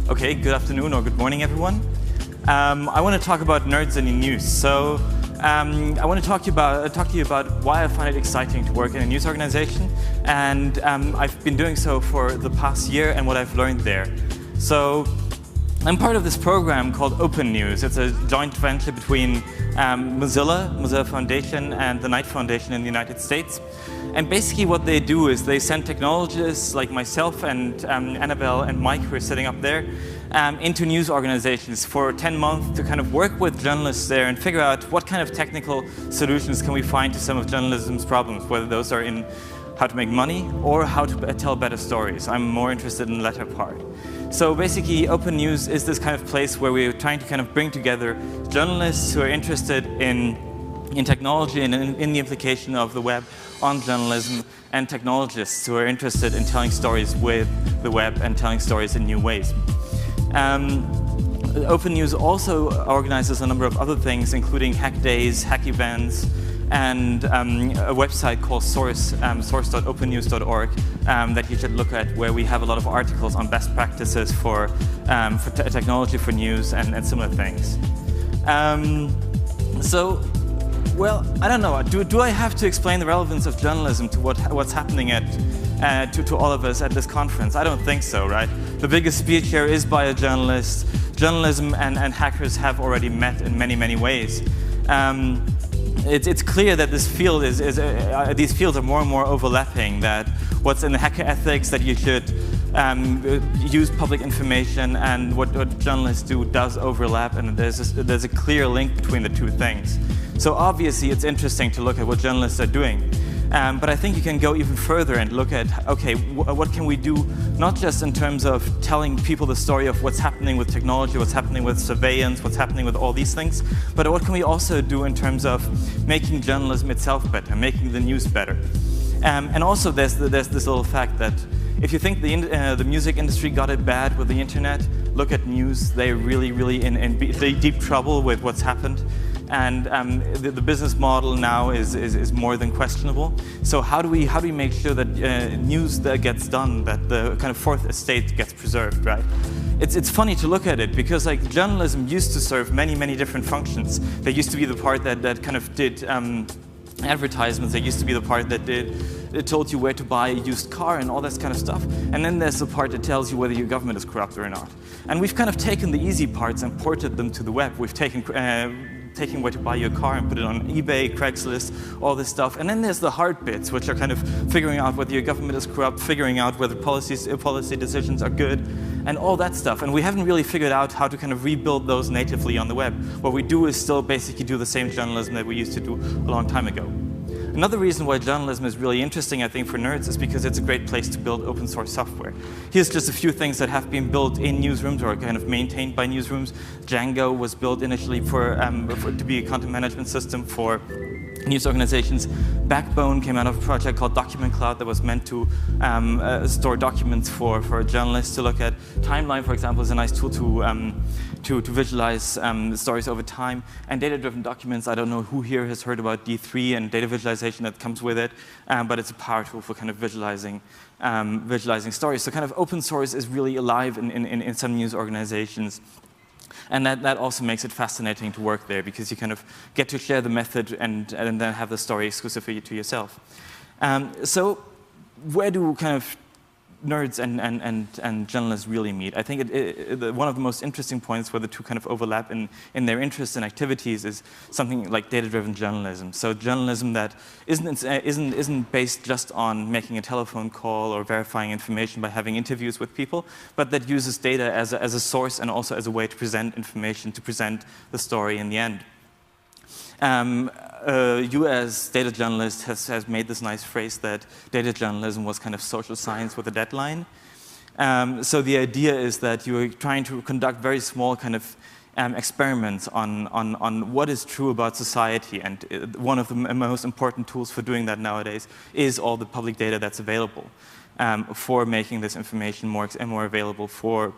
Okay, good afternoon or good morning, everyone. I want to talk about nerds and news. So I want to talk to you about why I find it exciting to work in a news organization, and I've been doing so for the past year and what I've learned there. So I'm part of this program called Open News. It's a joint venture between Mozilla Foundation, and the Knight Foundation in the United States. And basically what they do is they send technologists like myself and Annabelle and Mike, who are sitting up there, into news organizations for 10 months to kind of work with journalists there and figure out what kind of technical solutions can we find to some of journalism's problems, whether those are in how to make money or how to tell better stories. I'm more interested in the latter part. So basically, Open News is this kind of place where we're trying to kind of bring together journalists who are interested in technology and in the implication of the web on journalism, and technologists who are interested in telling stories with the web and telling stories in new ways. Open News also organizes a number of other things, including hack days, hack events, and a website called source.opennews.org that you should look at, where we have a lot of articles on best practices for technology for news and similar things. Well, I don't know. Do I have to explain the relevance of journalism to what's happening to all of us at this conference? I don't think so, right? The biggest speech here is by a journalist. Journalism and hackers have already met in many, many ways. It's clear that this field these fields are more and more overlapping, that what's in the hacker ethics, that you should use public information, and what journalists do does overlap, and there's a clear link between the two things. So obviously it's interesting to look at what journalists are doing. But I think you can go even further and look at, okay, what can we do, not just in terms of telling people the story of what's happening with technology, what's happening with surveillance, what's happening with all these things, but what can we also do in terms of making journalism itself better, making the news better. And also there's this little fact that if you think the music industry got it bad with the internet, look at news. They're really in deep trouble with what's happened. And the business model now is more than questionable. So how do we make sure that news that gets done, that the kind of fourth estate gets preserved, right? It's funny to look at it, because like journalism used to serve many different functions. There used to be the part that kind of did advertisements. There used to be the part that it told you where to buy a used car and all that kind of stuff. And then there's the part that tells you whether your government is corrupt or not. And we've kind of taken the easy parts and ported them to the web. We've taken where to buy your car and put it on eBay, Craigslist, all this stuff. And then there's the hard bits, which are kind of figuring out whether your government is corrupt, figuring out whether policy decisions are good, and all that stuff. And we haven't really figured out how to kind of rebuild those natively on the web. What we do is still basically do the same journalism that we used to do a long time ago. Another reason why journalism is really interesting, I think, for nerds is because it's a great place to build open source software. Here's just a few things that have been built in newsrooms or kind of maintained by newsrooms. Django was built initially to be a content management system for news organizations. Backbone came out of a project called Document Cloud that was meant to store documents for journalists to look at. Timeline, for example, is a nice tool to visualize stories over time. And data-driven documents, I don't know who here has heard about D3 and data visualization that comes with it, but it's a power tool for kind of visualizing stories. So kind of open source is really alive in some news organizations. And that also makes it fascinating to work there, because you kind of get to share the method and then have the story exclusively to yourself. So where do kind of nerds and journalists really meet? I think one of the most interesting points where the two kind of overlap in their interests and activities is something like data-driven journalism. So journalism that isn't based just on making a telephone call or verifying information by having interviews with people, but that uses data as a source and also as a way to present information, to present the story in the end. You as data journalist has made this nice phrase that data journalism was kind of social science with a deadline. So the idea is that you're trying to conduct very small kind of experiments on what is true about society. And one of the most important tools for doing that nowadays is all the public data that's available for making this information more available for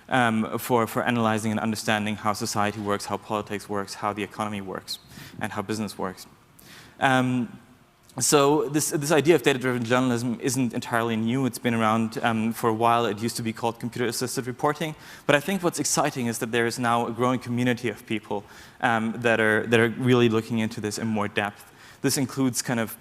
analyzing and understanding how society works, how politics works, how the economy works, and how business works. So this idea of data-driven journalism isn't entirely new. It's been around for a while. It used to be called computer-assisted reporting. But I think what's exciting is that there is now a growing community of people that are really looking into this in more depth. This includes kind of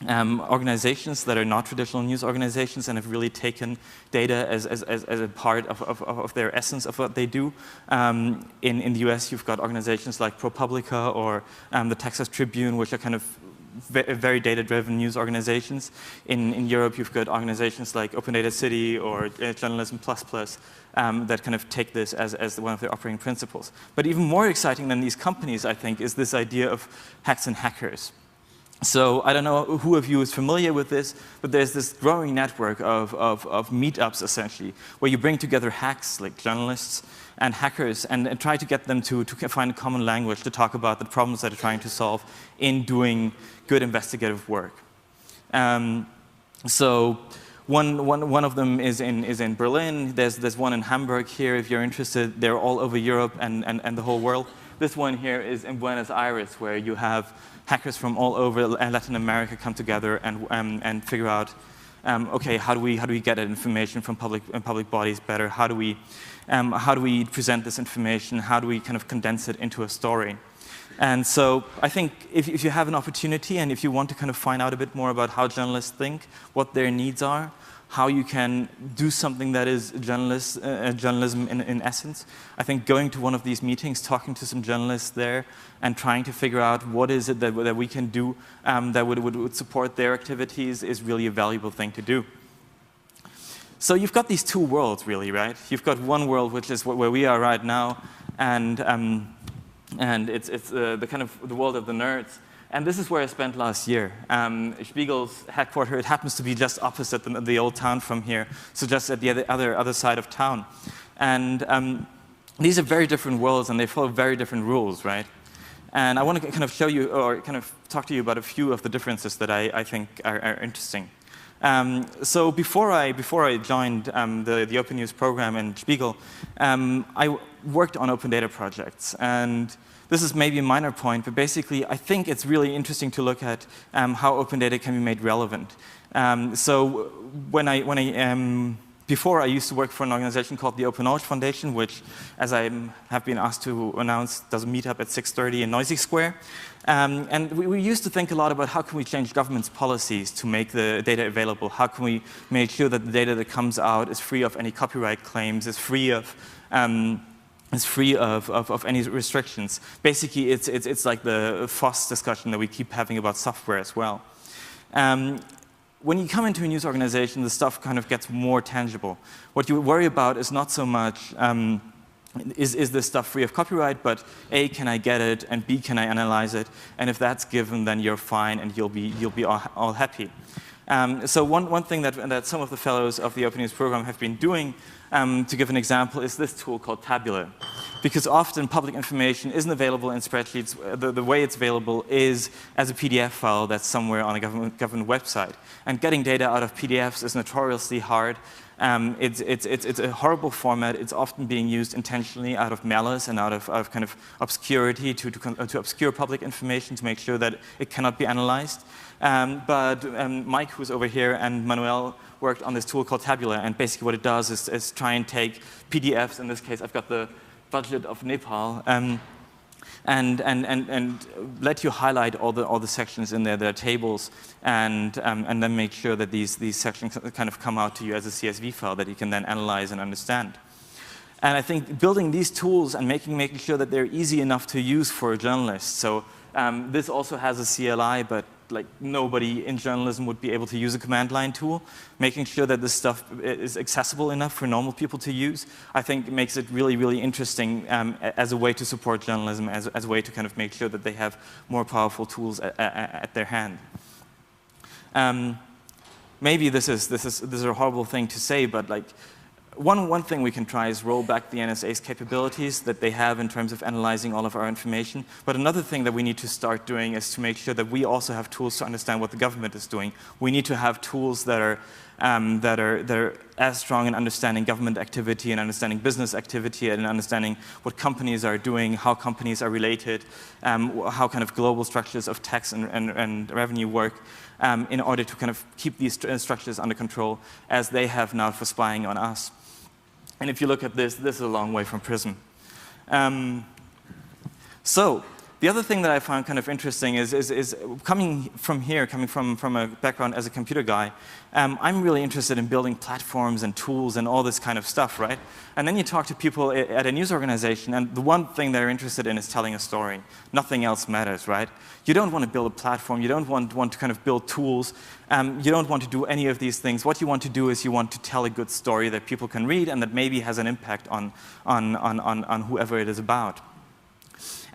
organizations that are not traditional news organizations and have really taken data as a part of their essence of what they do. In the US, you've got organizations like ProPublica or the Texas Tribune, which are kind of very data-driven news organizations. In Europe, you've got organizations like Open Data City or Journalism Plus Plus that kind of take this as one of their operating principles. But even more exciting than these companies, I think, is this idea of hacks and hackers. So I don't know who of you is familiar with this, but there's this growing network of meetups, essentially, where you bring together hacks, like journalists, and hackers, and try to get them to find a common language to talk about the problems that they're trying to solve in doing good investigative work. So one of them is in Berlin. There's one in Hamburg here, if you're interested. They're all over Europe and the whole world. This one here is in Buenos Aires, where you have hackers from all over Latin America come together and figure out, okay, how do we get that information from public bodies better? How do we present this information? How do we kind of condense it into a story? And so I think if you have an opportunity and if you want to kind of find out a bit more about how journalists think, what their needs are, how you can do something that is journalism in essence, I think going to one of these meetings, talking to some journalists there, and trying to figure out what is it that we can do that would support their activities is really a valuable thing to do. So you've got these two worlds, really, right? You've got one world, which is where we are right now, and it's the kind of the world of the nerds. And this is where I spent last year. Spiegel's headquarters, it happens to be just opposite the old town from here, so just at the other side of town. And these are very different worlds, and they follow very different rules, right? And I want to kind of show you, or kind of talk to you about a few of the differences that I think are interesting. So before I joined the Open News program in Spiegel, I worked on open data projects. And this is maybe a minor point, but basically I think it's really interesting to look at how open data can be made relevant. So before I used to work for an organization called the Open Knowledge Foundation, which, as I have been asked to announce, does a meetup at 6:30 in Noisy Square. And we used to think a lot about how can we change government's policies to make the data available. How can we make sure that the data that comes out is free of any copyright claims, is free of any restrictions. Basically, it's like the FOSS discussion that we keep having about software as well. When you come into a news organization, the stuff kind of gets more tangible. What you worry about is not so much is this stuff free of copyright, but A, can I get it, and B, can I analyze it? And if that's given, then you're fine, and you'll be all happy. So one thing that some of the fellows of the Open News program have been doing, to give an example, is this tool called Tabular. Because often public information isn't available in spreadsheets. The way it's available is as a PDF file that's somewhere on a government website. And getting data out of PDFs is notoriously hard. It's a horrible format. It's often being used intentionally out of malice and out of kind of obscurity to obscure public information to make sure that it cannot be analyzed. But Mike, who's over here, and Manuel worked on this tool called Tabular, and basically what it does is try and take PDFs. In this case, I've got the budget of Nepal, and let you highlight all the sections in there that are tables, and then make sure that these sections kind of come out to you as a CSV file that you can then analyze and understand. And I think building these tools and making sure that they're easy enough to use for a journalist. So this also has a CLI, but like nobody in journalism would be able to use a command line tool. Making sure that this stuff is accessible enough for normal people to use, I think makes it really, really interesting as a way to support journalism, as a way to kind of make sure that they have more powerful tools at their hand. Maybe this is a horrible thing to say, but like one thing we can try is roll back the NSA's capabilities that they have in terms of analyzing all of our information. But another thing that we need to start doing is to make sure that we also have tools to understand what the government is doing. We need to have tools that are as strong in understanding government activity and understanding business activity and understanding what companies are doing, how companies are related, how kind of global structures of tax and revenue work, in order to kind of keep these structures under control as they have now for spying on us. And if you look at this, this is a long way from PRISM. So the other thing that I found kind of interesting is coming from a background as a computer guy, I'm really interested in building platforms and tools and all this kind of stuff, right? And then you talk to people at a news organization, and the one thing they're interested in is telling a story. Nothing else matters, right? You don't want to build a platform. You don't want to kind of build tools. You don't want to do any of these things. What you want to do is you want to tell a good story that people can read and that maybe has an impact on whoever it is about.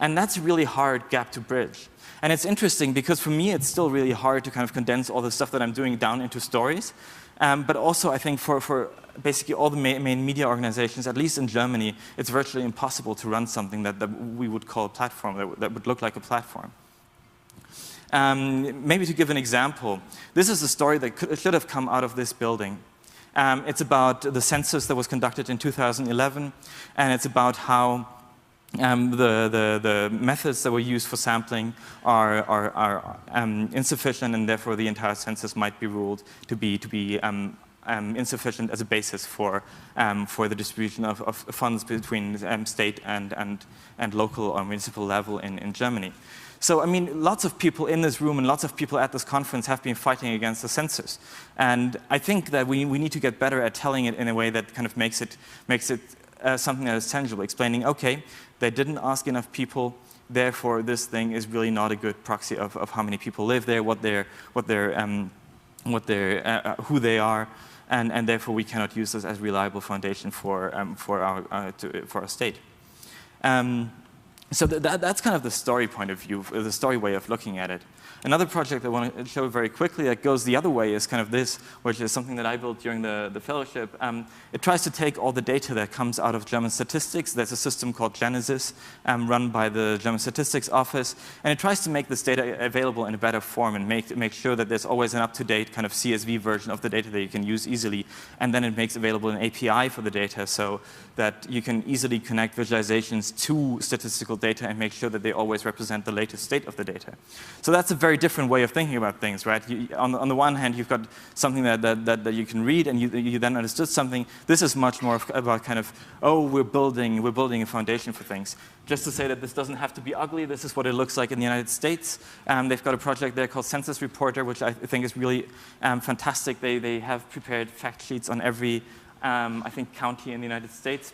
And that's a really hard gap to bridge. And it's interesting because for me, it's still really hard to kind of condense all the stuff that I'm doing down into stories. But also, I think for basically all the main media organizations, at least in Germany, it's virtually impossible to run something that we would call a platform, that would look like a platform. Maybe to give an example, this is a story that should have come out of this building. It's about the census that was conducted in 2011, and it's about how the methods that were used for sampling are insufficient, and therefore the entire census might be ruled to be insufficient as a basis for the distribution of funds between state and local or municipal level in Germany. So, I mean, lots of people in this room and lots of people at this conference have been fighting against the census. And I think that we need to get better at telling it in a way that kind of makes it something that is tangible, explaining, okay, they didn't ask enough people, therefore this thing is really not a good proxy of how many people live there, who they are, and therefore we cannot use this as reliable foundation for our state. So that's kind of the story point of view, the story way of looking at it. Another project I want to show very quickly that goes the other way is kind of this, which is something that I built during the fellowship. It tries to take all the data that comes out of German statistics. There's a system called Genesis run by the German Statistics Office, and it tries to make this data available in a better form and make sure that there's always an up-to-date kind of CSV version of the data that you can use easily, and then it makes available an API for the data so that you can easily connect visualizations to statistical data and make sure that they always represent the latest state of the data. So that's a very different way of thinking about things, right? On the one hand, you've got something that you can read, and you then understood something. This is much more about kind of, oh, we're building a foundation for things. Just to say that this doesn't have to be ugly. This is what it looks like in the United States. They've got a project there called Census Reporter, which I think is really fantastic. They have prepared fact sheets on every, I think, county in the United States.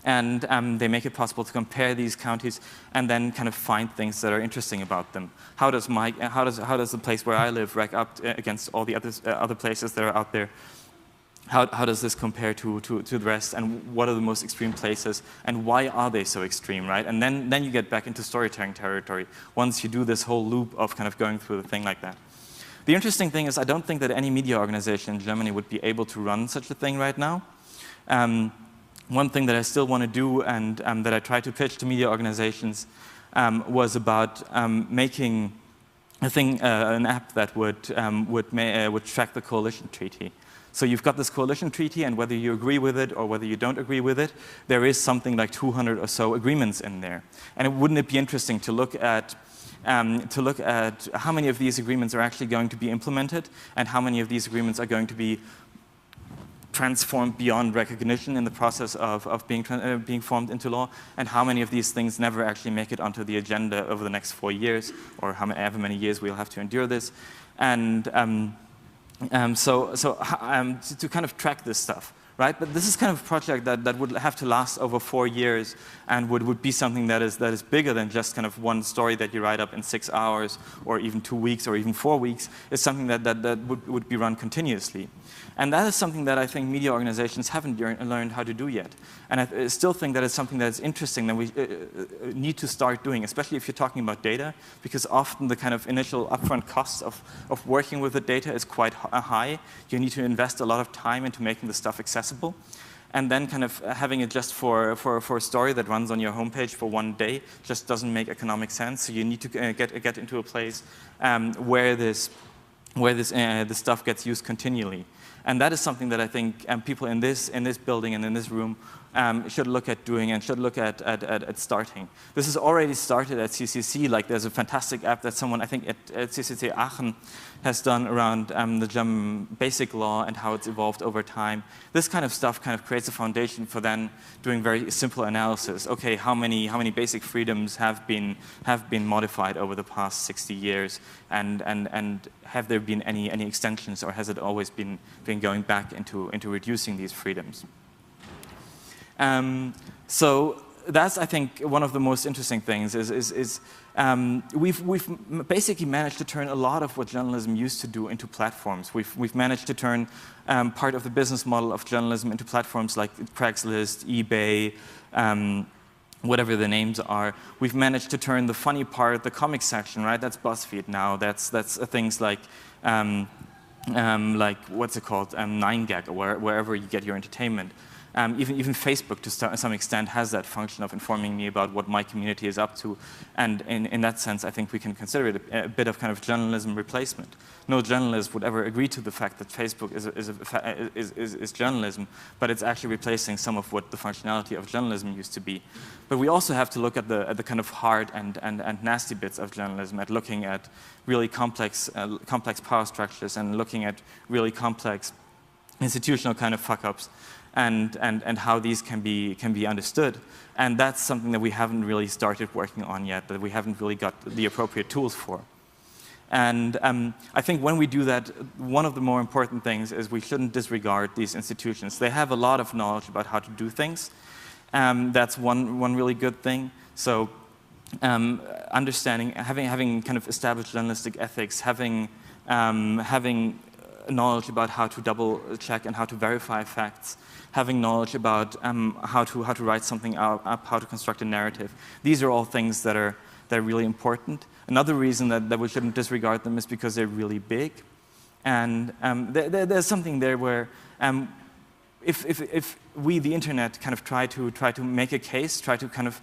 And they make it possible to compare these counties and then kind of find things that are interesting about them. How does the place where I live rank up against all the other places that are out there? How does this compare to the rest? And what are the most extreme places? And why are they so extreme, right? And then you get back into storytelling territory once you do this whole loop of kind of going through the thing like that. The interesting thing is I don't think that any media organization in Germany would be able to run such a thing right now. One thing that I still want to do and that I try to pitch to media organizations was about making an app that would track the coalition treaty. So you've got this coalition treaty, and whether you agree with it or whether you don't agree with it, there is something like 200 or so agreements in there. And wouldn't it be interesting to look at how many of these agreements are actually going to be implemented, and how many of these agreements are going to be transformed beyond recognition in the process of being formed into law, and how many of these things never actually make it onto the agenda over the next 4 years, or however many years we'll have to endure this. And to kind of track this stuff, right? But this is kind of a project that would have to last over 4 years and would be something that is bigger than just kind of one story that you write up in 6 hours or even 2 weeks or even 4 weeks. It's something that would be run continuously. And that is something that I think media organizations haven't learned how to do yet. And I still think that it's something that is interesting that we need to start doing, especially if you're talking about data, because often the kind of initial upfront costs of working with the data is quite high. You need to invest a lot of time into making the stuff accessible. And then kind of having it just for a story that runs on your homepage for 1 day just doesn't make economic sense. So you need to get into a place where this stuff gets used continually. And that is something that I think people in this building and in this room should look at doing and should look at starting. This is already started at CCC. Like there's a fantastic app that someone, I think at CCC Aachen, has done around the German basic law and how it's evolved over time. This kind of stuff kind of creates a foundation for then doing very simple analysis. Okay, how many basic freedoms have been modified over the past 60 years, and have there been any extensions, or has it always been going back into reducing these freedoms? So that's, I think, one of the most interesting things is we've basically managed to turn a lot of what journalism used to do into platforms. We've managed to turn part of the business model of journalism into platforms like Craigslist, eBay, whatever the names are. We've managed to turn the funny part, the comic section, right? That's BuzzFeed now. That's things like what's it called, 9gag, or wherever you get your entertainment. Even Facebook, to some extent, has that function of informing me about what my community is up to. And in that sense, I think we can consider it a bit of kind of journalism replacement. No journalist would ever agree to the fact that Facebook is journalism, but it's actually replacing some of what the functionality of journalism used to be. But we also have to look at the kind of hard and nasty bits of journalism, at looking at really complex power structures and looking at really complex institutional kind of fuck-ups. And how these can be understood. And that's something that we haven't really started working on yet, that we haven't really got the appropriate tools for. And I think when we do that, one of the more important things is we shouldn't disregard these institutions. They have a lot of knowledge about how to do things. That's one really good thing. So understanding, having kind of established journalistic ethics, having knowledge about how to double check and how to verify facts, having knowledge about how to write something up, how to construct a narrative. These are all things that are really important. Another reason that we shouldn't disregard them is because they're really big. And there's something there where if we, the internet, kind of try to make a case, try to kind of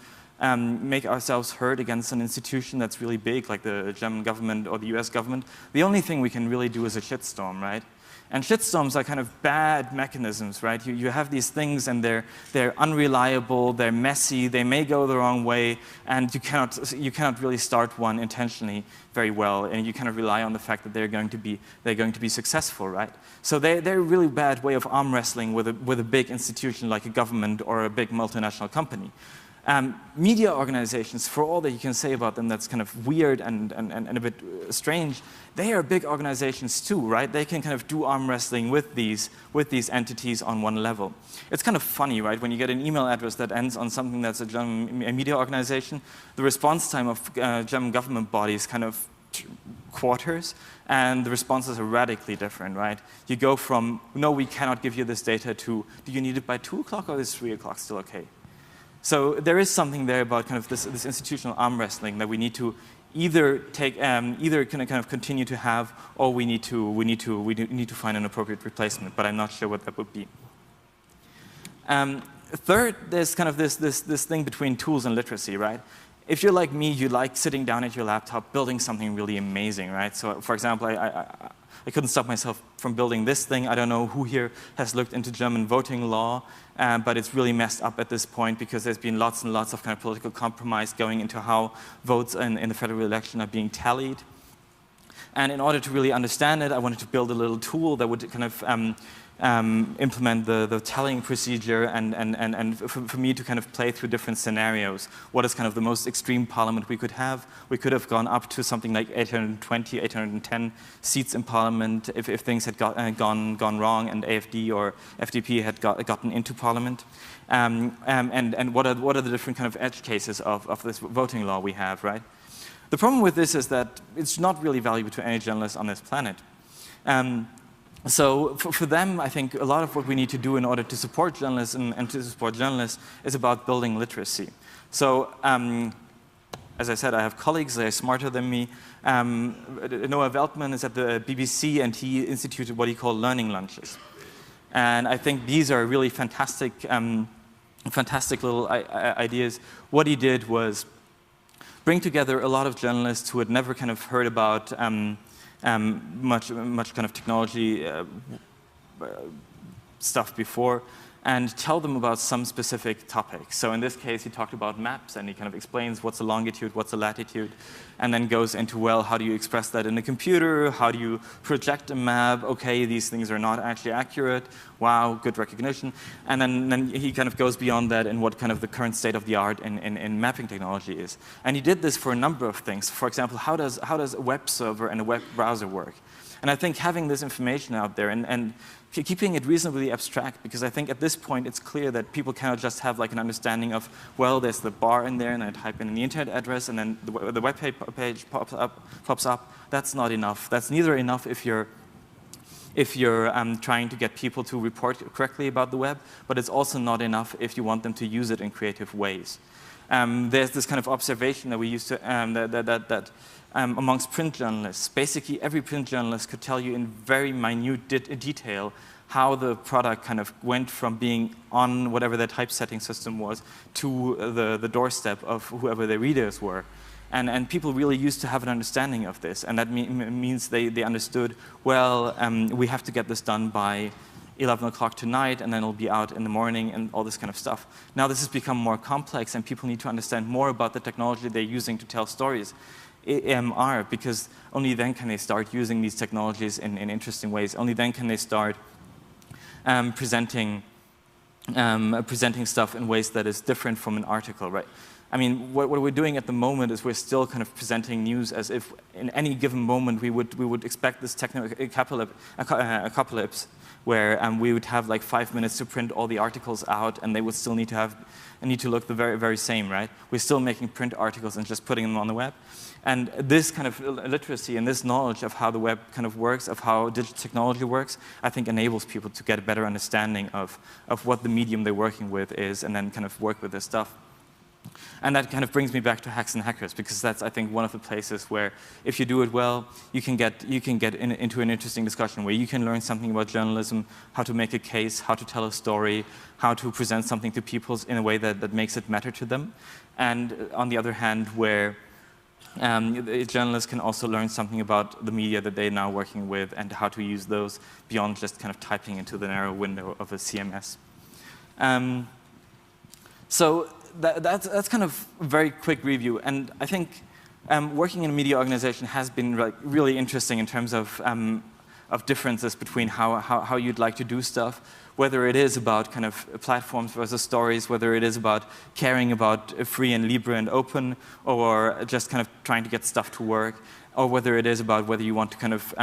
make ourselves heard against an institution that's really big, like the German government or the US government, the only thing we can really do is a shitstorm, right? And shitstorms are kind of bad mechanisms, right? You have these things and they're unreliable, they're messy, they may go the wrong way, and you cannot really start one intentionally very well, and you cannot rely on the fact that they're going to be successful, right? So they're a really bad way of arm wrestling with a big institution like a government or a big multinational company. Media organizations, for all that you can say about them that's kind of weird and a bit strange, they are big organizations too, right? They can kind of do arm wrestling with these entities on one level. It's kind of funny, right? When you get an email address that ends on something that's a German media organization, the response time of German government bodies kind of quarters, and the responses are radically different, right? You go from, no, we cannot give you this data, to, do you need it by 2 o'clock or is 3 o'clock still okay? So there is something there about kind of this institutional arm wrestling that we need to either kind of continue to have, or we need to find an appropriate replacement. But I'm not sure what that would be. Third, there's kind of this thing between tools and literacy, right? If you're like me, you like sitting down at your laptop, building something really amazing, right? So, for example, I couldn't stop myself from building this thing. I don't know who here has looked into German voting law, but it's really messed up at this point because there's been lots and lots of kind of political compromise going into how votes in the federal election are being tallied. And in order to really understand it, I wanted to build a little tool that would kind of implement the tallying procedure and for me to kind of play through different scenarios. What is kind of the most extreme parliament we could have? We could have gone up to something like 820, 810 seats in parliament if things had gone wrong and AfD or FDP had gotten into parliament. And what are the different kind of edge cases of this voting law we have, right? The problem with this is that it's not really valuable to any journalist on this planet. So for them, I think a lot of what we need to do in order to support journalism and to support journalists is about building literacy. So as I said, I have colleagues, they're smarter than me. Noah Veltman is at the BBC and he instituted what he called learning lunches. And I think these are really fantastic, fantastic little ideas. What he did was bring together a lot of journalists who had never kind of heard about much kind of technology stuff before, and tell them about some specific topic. So in this case, he talked about maps, and he kind of explains what's the longitude, what's the latitude, and then goes into, well, how do you express that in a computer? How do you project a map? Okay, these things are not actually accurate. Wow, good recognition. And then he kind of goes beyond that in what kind of the current state of the art in mapping technology is. And he did this for a number of things. For example, how does a web server and a web browser work? And I think having this information out there and keeping it reasonably abstract, because I think at this point it's clear that people cannot just have like an understanding of, well, there's the bar in there and I type in the internet address and then the web page pops up. That's not enough. That's neither enough if you're trying to get people to report correctly about the web, but it's also not enough if you want them to use it in creative ways. There's this kind of observation that we used to, amongst print journalists. Basically, every print journalist could tell you in very minute detail how the product kind of went from being on whatever their typesetting system was to the doorstep of whoever their readers were. And people really used to have an understanding of this, and that means they understood, well, we have to get this done by 11 o'clock tonight, and then it'll be out in the morning, and all this kind of stuff. Now this has become more complex, and people need to understand more about the technology they're using to tell stories. Because only then can they start using these technologies in interesting ways. Only then can they start presenting stuff in ways that is different from an article, right? I mean, what we're doing at the moment is we're still kind of presenting news as if in any given moment we would expect this apocalypse where we would have like 5 minutes to print all the articles out, and they would still need to look the very same, right? We're still making print articles and just putting them on the web. And this kind of literacy and this knowledge of how the web kind of works, of how digital technology works, I think enables people to get a better understanding of what the medium they're working with is, and then kind of work with this stuff. And that kind of brings me back to hacks and hackers, because that's, I think, one of the places where, if you do it well, you can get into an interesting discussion where you can learn something about journalism, how to make a case, how to tell a story, how to present something to people in a way that makes it matter to them. And on the other hand, where journalists can also learn something about the media that they're now working with and how to use those beyond just kind of typing into the narrow window of a CMS. So that's kind of a very quick review, and I think working in a media organization has been really interesting in terms of differences between how you'd like to do stuff, whether it is about kind of platforms versus stories, whether it is about caring about free and libre and open, or just kind of trying to get stuff to work, or whether it is about whether you want to kind of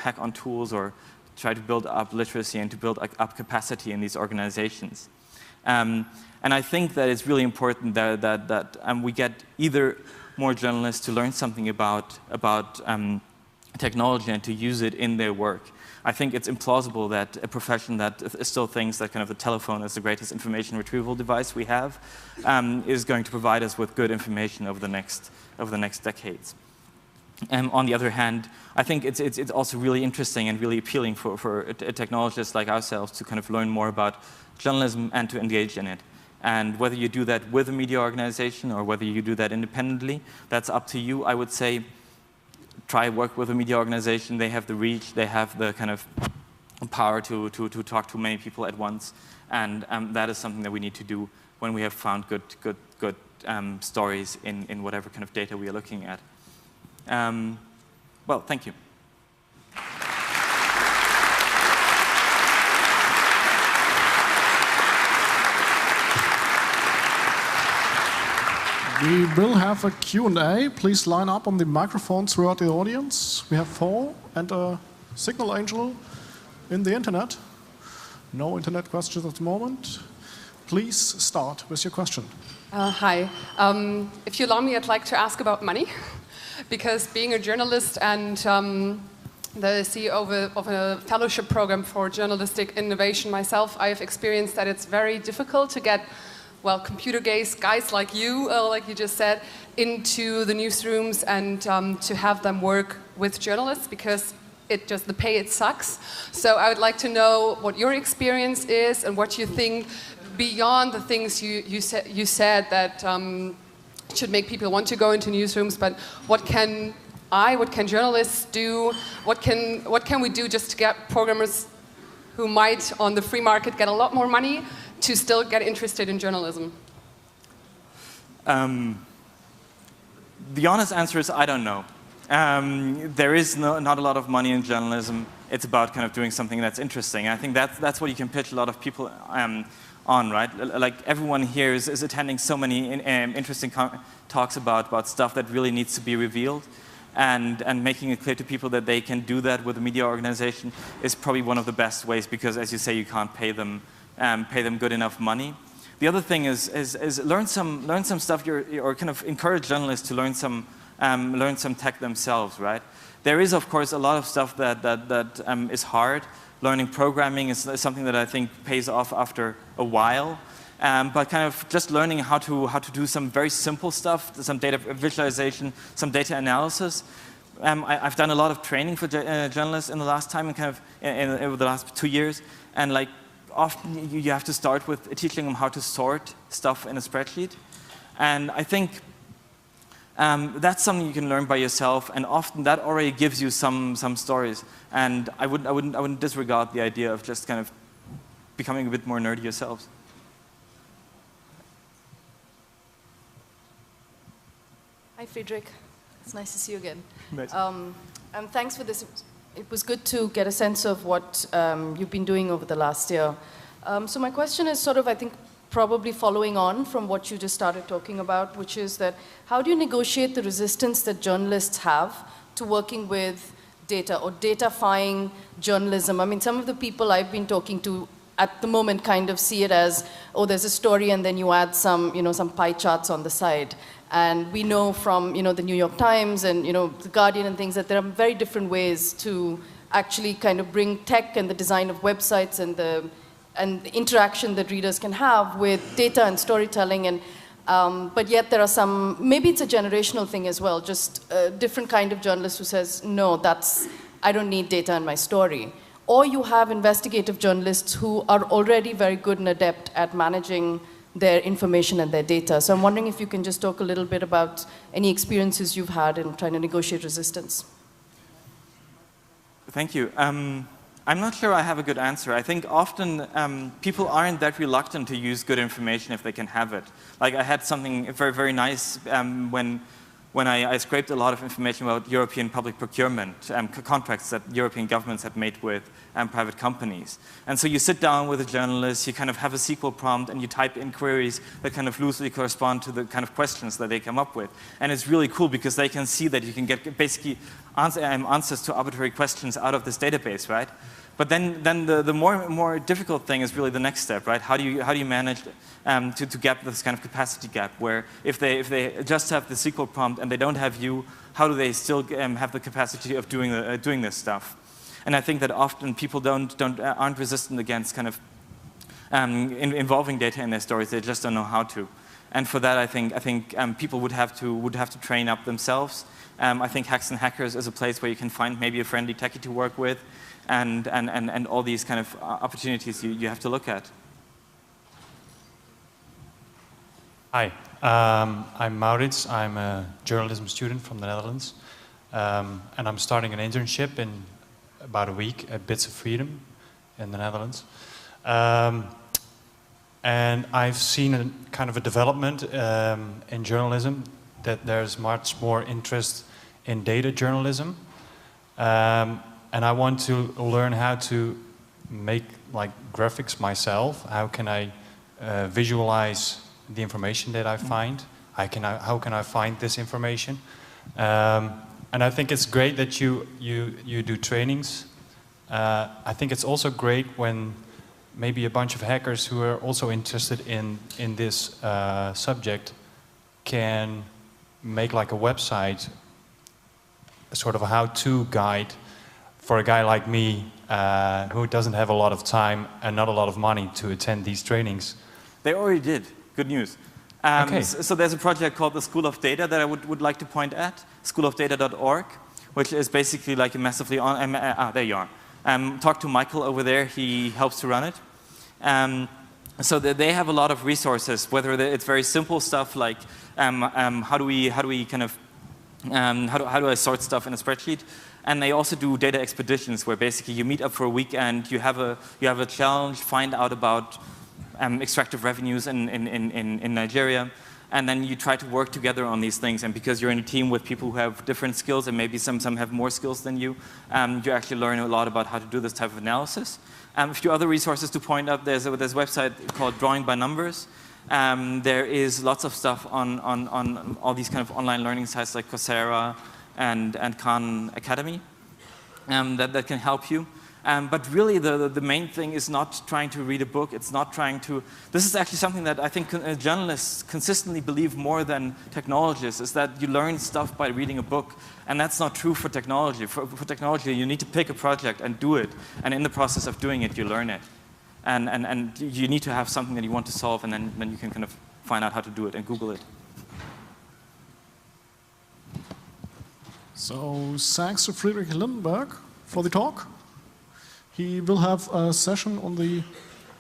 hack on tools or try to build up literacy and to build up capacity in these organizations. And I think that it's really important that we get either more journalists to learn something about technology and to use it in their work. I think it's implausible that a profession that still thinks that kind of the telephone is the greatest information retrieval device we have is going to provide us with good information over the next decades. On the other hand, I think it's also really interesting and really appealing for technologists like ourselves to kind of learn more about journalism and to engage in it. And whether you do that with a media organization or whether you do that independently, that's up to you. I would say try work with a media organization. They have the reach, they have the kind of power to talk to many people at once. And that is something that we need to do when we have found good stories in whatever kind of data we are looking at. Well, thank you. We will have a Q&A. Please line up on the microphone throughout the audience. We have 4 and a signal angel in the internet. No internet questions at the moment. Please start with your question. Hi. If you allow me, I'd like to ask about money. Because being a journalist and the CEO of a fellowship program for journalistic innovation myself, I have experienced that it's very difficult to get, well, computer guys like you just said, into the newsrooms and to have them work with journalists, because the pay sucks. So I would like to know what your experience is and what you think beyond the things you said that should make people want to go into newsrooms, but what can journalists do? What can we do just to get programmers who might on the free market get a lot more money to still get interested in journalism? The honest answer is I don't know. There is not a lot of money in journalism. It's about kind of doing something that's interesting. I think that's what you can pitch a lot of people on, right? Like everyone here is attending so many interesting talks about stuff that really needs to be revealed. And making it clear to people that they can do that with a media organization is probably one of the best ways, because as you say, you can't pay them good enough money. The other thing is learn some stuff, or kind of encourage journalists to learn some tech themselves, right? There is, of course, a lot of stuff that is hard. Learning programming is something that I think pays off after a while. But kind of just learning how to do some very simple stuff, some data visualization, some data analysis. I've done a lot of training for journalists in the last time, and kind of over the last 2 years, and like often you have to start with teaching them how to sort stuff in a spreadsheet, and I think that's something you can learn by yourself, and often that already gives you some stories. And I wouldn't disregard the idea of just kind of becoming a bit more nerdy yourselves. Hi, Friedrich. It's nice to see you again. Nice. And thanks for this. It was good to get a sense of what you've been doing over the last year. So my question is sort of, I think, probably following on from what you just started talking about, which is that how do you negotiate the resistance that journalists have to working with data or datafying journalism? I mean, some of the people I've been talking to at the moment kind of see it as, oh, there's a story and then you add some, some pie charts on the side. And we know from, the New York Times and, the Guardian and things that there are very different ways to actually kind of bring tech and the design of websites and the interaction that readers can have with data and storytelling. And but yet there are some, maybe it's a generational thing as well, just a different kind of journalist who says, no, I don't need data in my story. Or you have investigative journalists who are already very good and adept at managing their information and their data. So I'm wondering if you can just talk a little bit about any experiences you've had in trying to negotiate resistance. Thank you. I'm not sure I have a good answer. I think often people aren't that reluctant to use good information if they can have it. Like I had something very, very nice when I scraped a lot of information about European public procurement, contracts that European governments had made with private companies. And so you sit down with a journalist, you kind of have a SQL prompt, and you type in queries that kind of loosely correspond to the kind of questions that they come up with. And it's really cool because they can see that you can get basically answers to arbitrary questions out of this database, right? But then the more difficult thing is really the next step, right? How do you manage to gap this kind of capacity gap, where if they just have the SQL prompt and they don't have you, how do they still have the capacity of doing this stuff? And I think that often people aren't resistant against kind of involving data in their stories. They just don't know how to. And for that, I think people would have to train up themselves. I think Hacks and Hackers is a place where you can find maybe a friendly techie to work with, and all these kind of opportunities you have to look at. Hi, I'm Maurits. I'm a journalism student from the Netherlands, and I'm starting an internship in about a week at Bits of Freedom in the Netherlands. And I've seen a kind of a development in journalism, that there's much more interest in data journalism. And I want to learn how to make like graphics myself. How can I visualize the information that I find? How can I find this information? And I think it's great that you do trainings. I think it's also great when maybe a bunch of hackers who are also interested in this subject can make like a website, a sort of a how-to guide for a guy like me who doesn't have a lot of time and not a lot of money to attend these trainings. They already did. Good news. Okay. So there's a project called the School of Data that I would like to point at, schoolofdata.org, which is basically like a massively there you are. Talk to Michael over there. He helps to run it. So they have a lot of resources, whether it's very simple stuff like how do we kind of how do I sort stuff in a spreadsheet? And they also do data expeditions, where basically you meet up for a weekend, you have a challenge, find out about extractive revenues in Nigeria, and then you try to work together on these things. And because you're in a team with people who have different skills, and maybe some have more skills than you actually learn a lot about how to do this type of analysis. A few other resources to point out. There's a website called Drawing by Numbers. There is lots of stuff on all these kind of online learning sites like Coursera and Khan Academy that can help you. But really the main thing is not trying to read a book. It's not trying to, this is actually something that I think journalists consistently believe more than technologists, is that you learn stuff by reading a book. And that's not true for technology. For technology, you need to pick a project and do it. And in the process of doing it, you learn it. And you need to have something that you want to solve, and then you can kind of find out how to do it and Google it. So thanks to Friedrich Lindenberg for the talk. He will have a session on the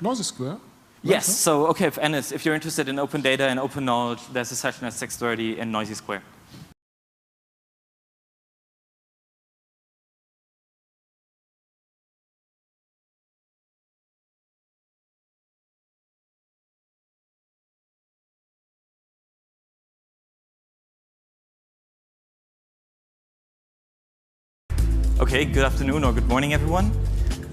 Noisy Square. Yes, so okay, if you're interested in open data and open knowledge, there's a session at 6:30 in Noisy Square. Okay, good afternoon or good morning, everyone.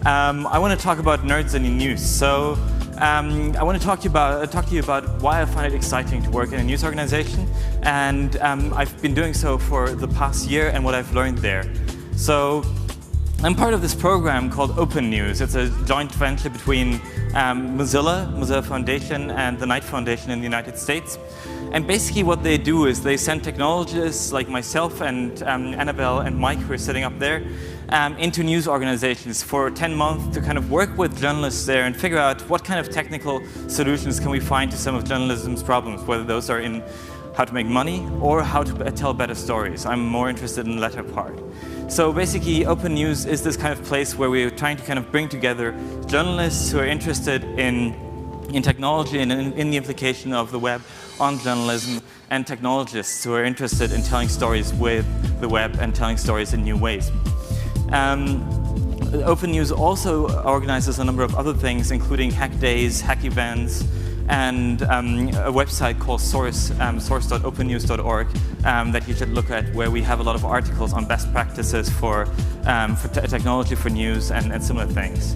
I want to talk about nerds and news. So I want to talk to you about why I find it exciting to work in a news organization, and I've been doing so for the past year and what I've learned there. So I'm part of this program called Open News. It's a joint venture between Mozilla Foundation, and the Knight Foundation in the United States. And basically what they do is they send technologists like myself and Annabelle and Mike, who are sitting up there, into news organizations for 10 months to kind of work with journalists there and figure out what kind of technical solutions can we find to some of journalism's problems, whether those are in how to make money or how to tell better stories. I'm more interested in the latter part. So basically, Open News is this kind of place where we're trying to kind of bring together journalists who are interested in technology and in the implication of the web on journalism, and technologists who are interested in telling stories with the web and telling stories in new ways. Open News also organizes a number of other things, including hack days, hack events, and a website called source.opennews.org that you should look at, where we have a lot of articles on best practices for technology for news and similar things.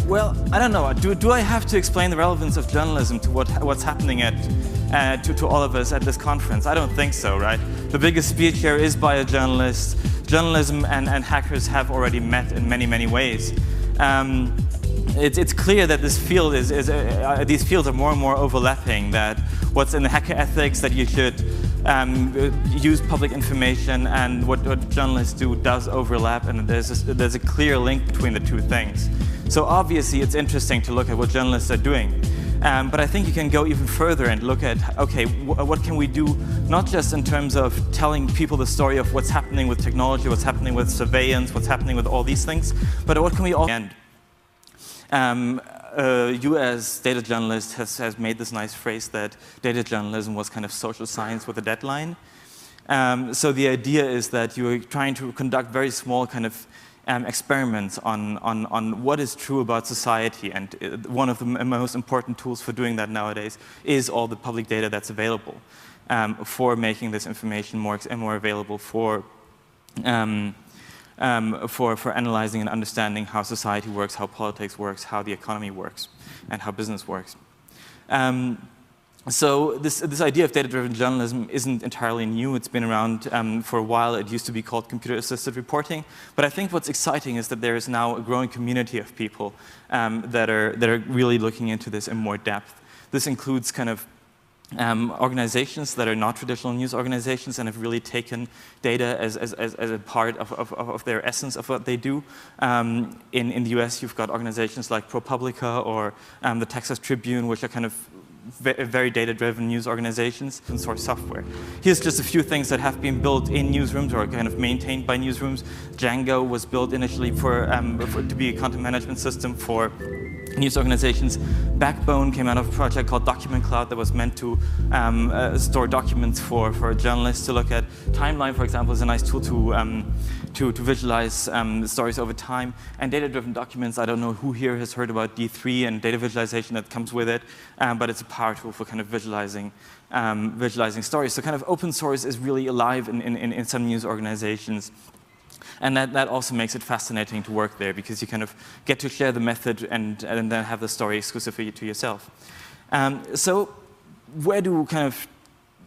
Well, I don't know. Do I have to explain the relevance of journalism to what's happening to all of us at this conference? I don't think so, right? The biggest speech here is by a journalist. Journalism and hackers have already met in many, many ways. It's clear that this field these fields are more and more overlapping, that what's in the hacker ethics, that you should use public information, and what journalists do does overlap, and there's a clear link between the two things. So obviously it's interesting to look at what journalists are doing. But I think you can go even further and look at, okay, what can we do, not just in terms of telling people the story of what's happening with technology, what's happening with surveillance, what's happening with all these things, but what can we all end? You as data journalist has made this nice phrase that data journalism was kind of social science with a deadline. So the idea is that you're trying to conduct very small kind of experiments on what is true about society, and one of the most important tools for doing that nowadays is all the public data that's available for making this information more available for analyzing and understanding how society works, how politics works, how the economy works, and how business works. So this idea of data-driven journalism isn't entirely new. It's been around for a while. It used to be called computer-assisted reporting. But I think what's exciting is that there is now a growing community of people that are really looking into this in more depth. This includes kind of organizations that are not traditional news organizations and have really taken data as a part of their essence of what they do. In the US, you've got organizations like ProPublica or the Texas Tribune, which are kind of very data-driven news organizations, open source software. Here's just a few things that have been built in newsrooms or kind of maintained by newsrooms. Django was built initially to be a content management system for news organizations. Backbone came out of a project called Document Cloud that was meant to store documents for journalists to look at. Timeline, for example, is a nice tool to visualize stories over time. And data-driven documents, I don't know who here has heard about D3 and data visualization that comes with it, but it's a power tool for kind of visualizing stories. So kind of open source is really alive in some news organizations. And that also makes it fascinating to work there, because you kind of get to share the method and then have the story exclusively to yourself. So where do kind of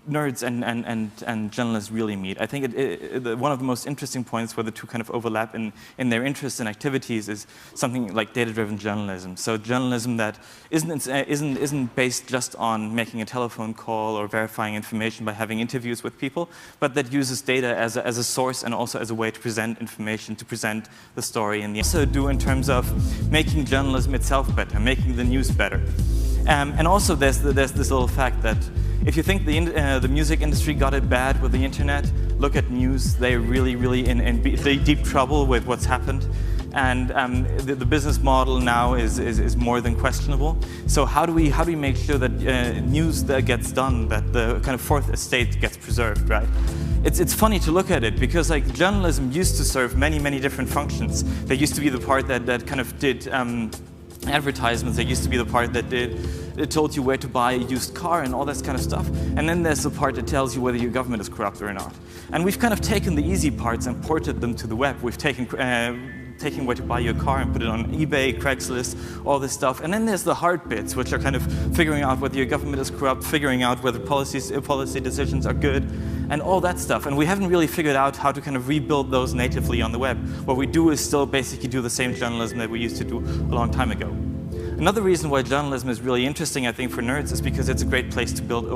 nerds and journalists really meet? I think one of the most interesting points where the two kind of overlap in their interests and activities is something like data-driven journalism. So journalism that isn't based just on making a telephone call or verifying information by having interviews with people, but that uses data as a source and also as a way to present information, to present the story. And also do in terms of making journalism itself better, making the news better. And also there's this little fact that if you think the music industry got it bad with the internet, look at news. They're really in deep trouble with what's happened. And the business model now is more than questionable. So how do we make sure that news that gets done, that the kind of fourth estate gets preserved, right? It's funny to look at it, because like journalism used to serve many different functions. There used to be the part that kind of did advertisements. There used to be the part that it told you where to buy a used car and all that kind of stuff. And then there's the part that tells you whether your government is corrupt or not. And we've kind of taken the easy parts and ported them to the web. We've taken where to buy your car and put it on eBay, Craigslist, all this stuff. And then there's the hard bits, which are kind of figuring out whether your government is corrupt, figuring out whether policy decisions are good, and all that stuff. And we haven't really figured out how to kind of rebuild those natively on the web. What we do is still basically do the same journalism that we used to do a long time ago. Another reason why journalism is really interesting, I think, for nerds is because it's a great place to build open